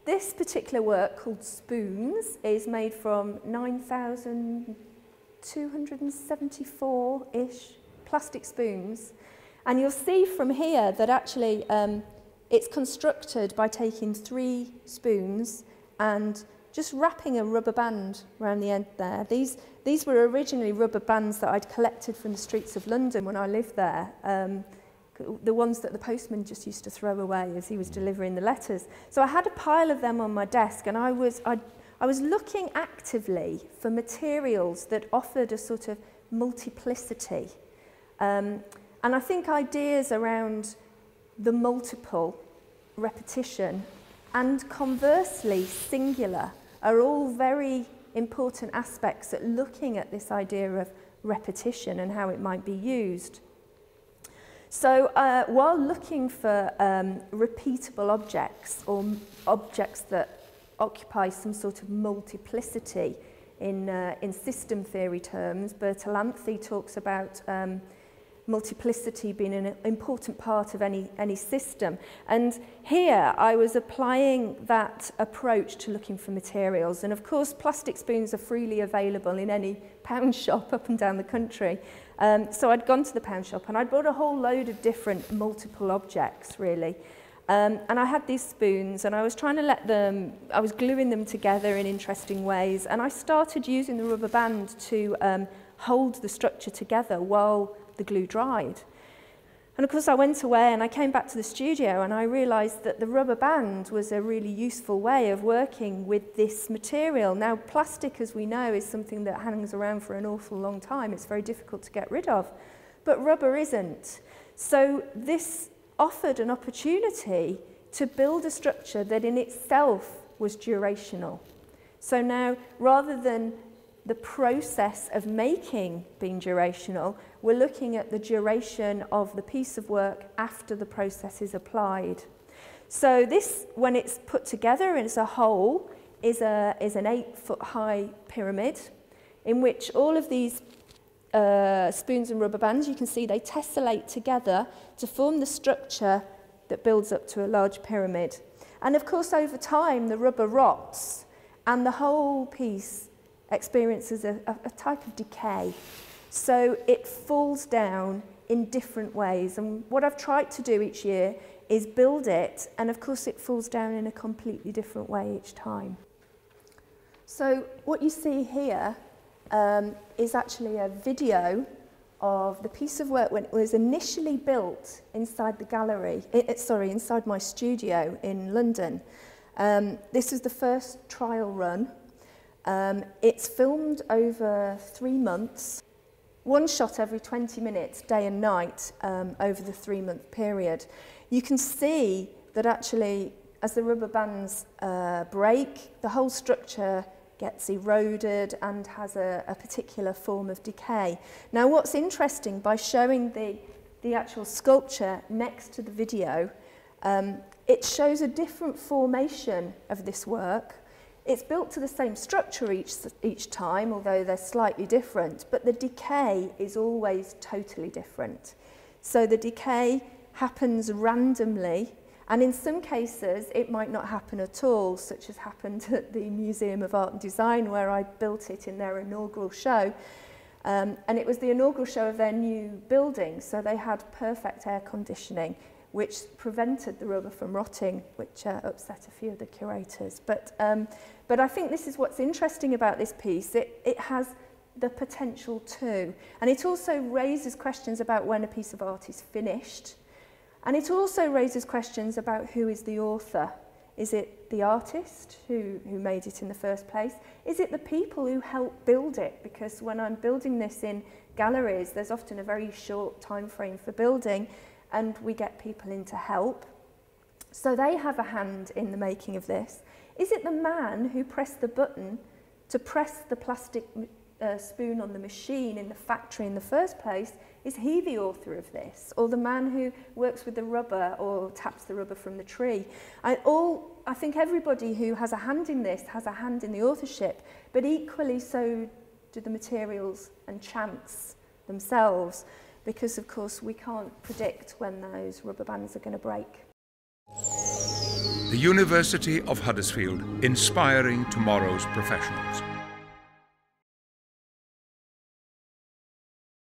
This particular work, called Spoons, is made from 9,274-ish plastic spoons. And you'll see from here that actually it's constructed by taking 3 spoons and just wrapping a rubber band around the end there. These were originally rubber bands that I'd collected from the streets of London when I lived there. The ones that the postman just used to throw away as he was delivering the letters. So I had a pile of them on my desk, and I was looking actively for materials that offered a sort of multiplicity. And I think ideas around the multiple, repetition, and conversely singular are all very important aspects at looking at this idea of repetition and how it might be used. So while looking for repeatable objects or objects that occupy some sort of multiplicity in system theory terms, Bertalanffy talks about multiplicity being an important part of any system. And here I was applying that approach to looking for materials. And of course, plastic spoons are freely available in any pound shop up and down the country. So I'd gone to the pound shop and I'd bought a whole load of different multiple objects, really. And I had these spoons and I was trying to I was gluing them together in interesting ways. And I started using the rubber band to hold the structure together while the glue dried. And of course I went away and I came back to the studio and I realised that the rubber band was a really useful way of working with this material. Now, plastic, as we know, is something that hangs around for an awful long time. It's very difficult to get rid of, but rubber isn't. So this offered an opportunity to build a structure that in itself was durational. So now, rather than the process of making being durational, we're looking at the duration of the piece of work after the process is applied. So this, when it's put together as a whole, is an 8-foot-high pyramid in which all of these spoons and rubber bands, you can see they tessellate together to form the structure that builds up to a large pyramid. And of course, over time, the rubber rots and the whole piece experiences a type of decay. So it falls down in different ways. And what I've tried to do each year is build it, and of course it falls down in a completely different way each time. So what you see here is actually a video of the piece of work when it was initially built inside the gallery, inside my studio in London. This is the first trial run. It's filmed over 3 months, one shot every 20 minutes, day and night, over the 3-month period. You can see that actually, as the rubber bands break, the whole structure gets eroded and has a particular form of decay. Now, what's interesting, by showing the actual sculpture next to the video, it shows a different formation of this work. It's built to the same structure each time, although they're slightly different, but the decay is always totally different. So the decay happens randomly, and in some cases it might not happen at all, such as happened at the Museum of Art and Design, where I built it in their inaugural show. And it was the inaugural show of their new building, so they had perfect air conditioning, which prevented the rubber from rotting, which upset a few of the curators. But I think this is what's interesting about this piece. It has the potential to. And it also raises questions about when a piece of art is finished. And it also raises questions about who is the author. Is it the artist who made it in the first place? Is it the people who helped build it? Because when I'm building this in galleries, there's often a very short time frame for building, and we get people in to help. So they have a hand in the making of this. Is it the man who pressed the button to press the plastic spoon on the machine in the factory in the first place? Is he the author of this? Or the man who works with the rubber or taps the rubber from the tree? I think everybody who has a hand in this has a hand in the authorship, but equally so do the materials and chance themselves, because of course we can't predict when those rubber bands are going to break. The University of Huddersfield, inspiring tomorrow's professionals.